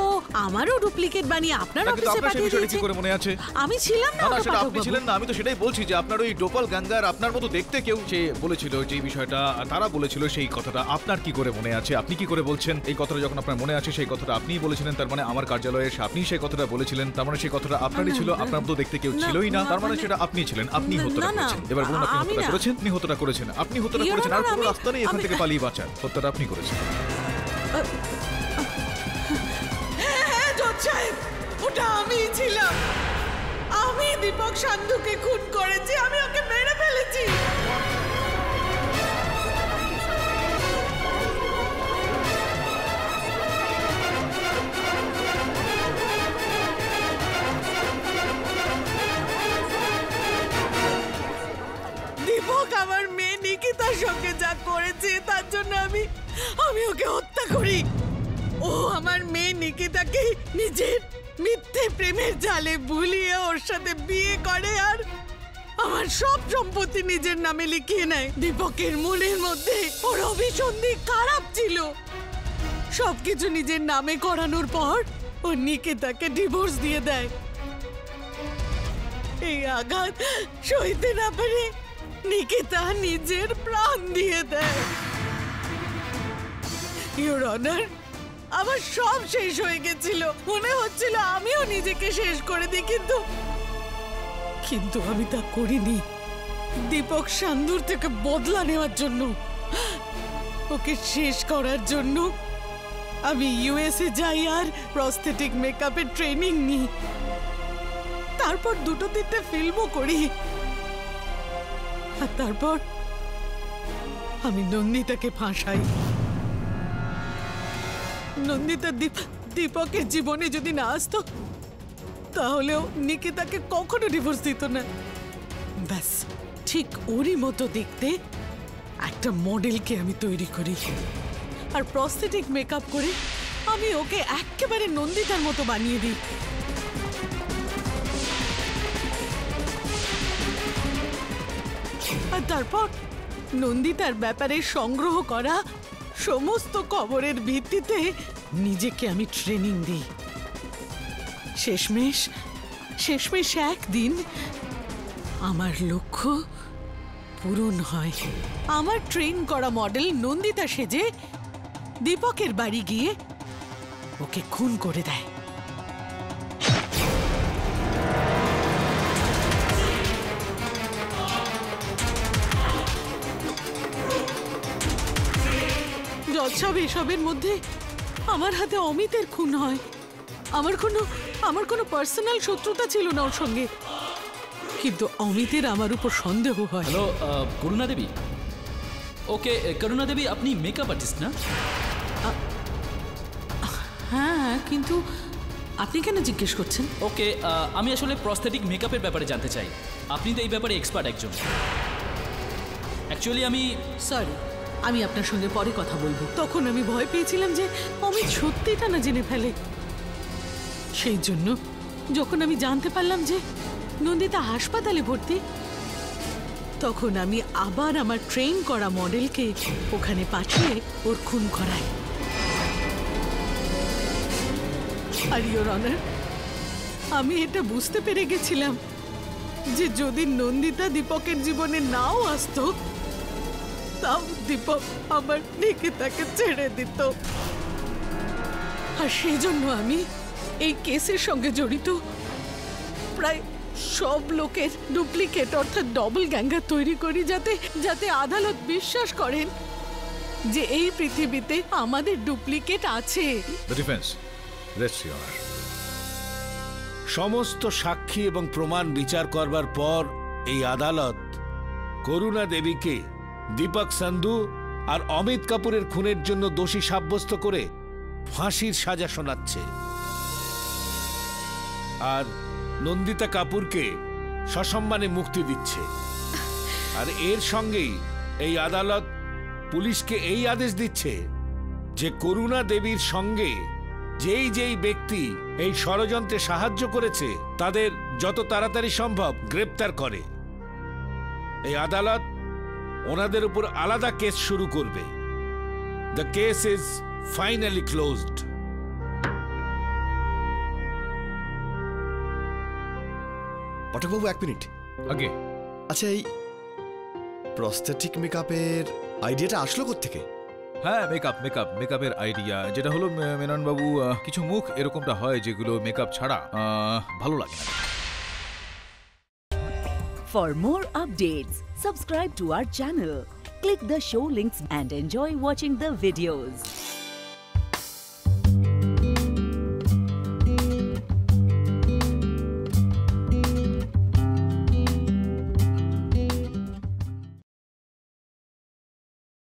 আমারও ডুপ্লিকেট বানিয়ে আপনার অফিসে পাঠিয়ে দিয়েছে। কি করে মনে আছে? আমি ছিলাম না। সেটা আপনি ছিলেন না, আমি তো সেটাই বলছি যে আপনার ওই ডোপাল গ্যাঙ্গার আপনার মতো দেখতে কেউ সে বলেছিল যে বিষয়টা তারা বলেছিল, সেই কথাটা আপনার কি করে মনে আছে? আপনি কি করে বলছেন এই কথাটা যখন আপনার মনে আছে সেই কথাটা আপনিই বলেছিলেন? তার মানে আমার কার্যালয়ে এসে আপনি সেই কথাটা বলেছিলেন, তার মানে সেই কথাটা আপনারই ছিল। আপনার মতো দেখতে কেউ ছিলই না, তার মানে সেটা আপনি ছিলেন। আপনি হত্যা করেছেন। এবার বলুন আপনি হত্যা করেছেন? আপনি হত্যা করেছেন, আপনি হত্যা করেছেন। আর কোনো রাস্তা নেই এখান থেকে পালিয়ে বাঁচার। হত্যাটা আপনি করেছেন। হ্যাঁ জজ সাহেব, ওটা আমিই ছিলাম। আমি দীপক সান্ধুকে খুন করেছি, আমি ওকে মেরে ফেলেছি। দীপক আমার মেয়ে নিকিতার সঙ্গে যা করেছে তার জন্য আমি ওকে হত্যা করি। ও আমার মেয়ে নিকিতাকে নিজের মিথ্যে প্রেমের জালে ভুলিয়ে ওর সাথে বিয়ে করে আর আমার সব সম্পত্তি নিজের নামে লিখিয়ে নেয়। দীপকের মনের মধ্যে ওর অভিসন্ধি খারাপ ছিল। সবকিছু নিজের নামে করানোর পর ও নিকিতাকে ডিভোর্স দিয়ে দেয়। এই আঘাত সইতে না পারে নিকিতা নিজের প্রাণ দিয়ে দেয়। ইওর অনার, আমার সব শেষ হয়ে গেছিল। মনে হচ্ছিল আমিও নিজেকে শেষ করে দিই, কিন্তু আমি তা করিনি। দীপক সান্ধুর থেকে বদলা নেওয়ার জন্য, ওকে শেষ করার জন্য আমি ইউএসএ যাই আর প্রস্থেটিক মেকআপের ট্রেনিং নিই। তারপর 2-3টে ফিল্মও করি। আর তারপর আমি নন্দিতাকে ফাঁসাই। নন্দিতা দীপকের জীবনে যদি না আসতো তাহলেও নিকিতাকে কখনো ডিভোর্স দিত না। ব্যাস ঠিক ওরই মতো দেখতে একটা মডেলকে আমি তৈরি করি, আর প্রস্থেটিক মেকআপ করে আমি ওকে একেবারে নন্দিতার মতো বানিয়ে দিই। আর তারপর নন্দিতার ব্যাপারে সংগ্রহ করা সমস্ত খবরের ভিত্তিতে নিজেকে আমি ট্রেনিং দিই। শেষমেশ একদিন আমার লক্ষ্য পূরণ হয়। আমার ট্রেন করা মডেল নন্দিতা সেজে দীপকের বাড়ি গিয়ে ওকে খুন করে দেয়। যৎসব এসবের মধ্যে আমার হাতে অমিতের খুন হয়। আমার কোনো পার্সোনাল শত্রুতা ছিল না ওর সঙ্গে, কিন্তু অমিতের আমার উপর সন্দেহ হয়। হ্যালো করুণা দেবী। ওকে করুণা দেবী, আপনি মেকআপ আর্টিস্ট না? হ্যাঁ, কিন্তু আপনি কেন জিজ্ঞেস করছেন? ওকে, আমি আসলে প্রস্থেটিক মেকআপের ব্যাপারে জানতে চাই। আপনি তো এই ব্যাপারে এক্সপার্ট একজন। অ্যাকচুয়ালি সরি, আমি আপনার সঙ্গে পরে কথা বলবো। তখন আমি ভয় পেয়েছিলাম যে অমিত সত্যিটা না জেনে ফেলে। সেই জন্য যখন আমি জানতে পারলাম যে নন্দিতা হাসপাতালে ভর্তি, তখন আমি আবার আমার ট্রেন করা মডেলকে ওখানে পাঠিয়ে ওর খুন করাই। আর ইওর অনার, আমি এটা বুঝতে পেরে গেছিলাম যে যদি নন্দিতা দীপকের জীবনে নাও আসতো, তাও দীপক আমার নিকিতাকে ছেড়ে দিত। আর সেই জন্য আমি এই কেসের সঙ্গে জড়িত প্রায় সব লোকের ডুপ্লিকেট অর্থাৎ ডবল গ্যাঙ্গার তৈরি করি, যাতে আদালত বিশ্বাস করেন যে এই পৃথিবীতে আমাদের ডুপ্লিকেট আছে। সমস্ত সাক্ষী এবং প্রমাণ বিচার করবার পর এই আদালত করুণা দেবীকে দীপক সান্ধু আর অমিত কাপুরের খুনের জন্য দোষী সাব্যস্ত করে ফাঁসির সাজা শোনাচ্ছে, আর নন্দিতা কাপুরকে সসম্মানে মুক্তি দিচ্ছে। আর এর সঙ্গেই এই আদালত পুলিশকে এই আদেশ দিচ্ছে যে করুণা দেবীর সঙ্গে যেই ব্যক্তি এই ষড়যন্ত্রে সাহায্য করেছে তাদের যত তাড়াতাড়ি সম্ভব গ্রেপ্তার করে। এই আদালত ওনাদের উপর আলাদা কেস শুরু করবে। The case is finally closed. পাঠকবাবু, এক মিনিট আগে। আচ্ছা, এই প্রস্থেটিক মেকআপের আইডিয়াটা আসলো কোত্থেকে? হ্যাঁ, মেকআপের আইডিয়া যেটা হলো মেনন বাবু, কিছু মুখ এরকমটা হয় যেগুলো মেকআপ ছাড়া ভালো লাগে না। For more updates, subscribe to our channel, click the show links and enjoy watching the videos.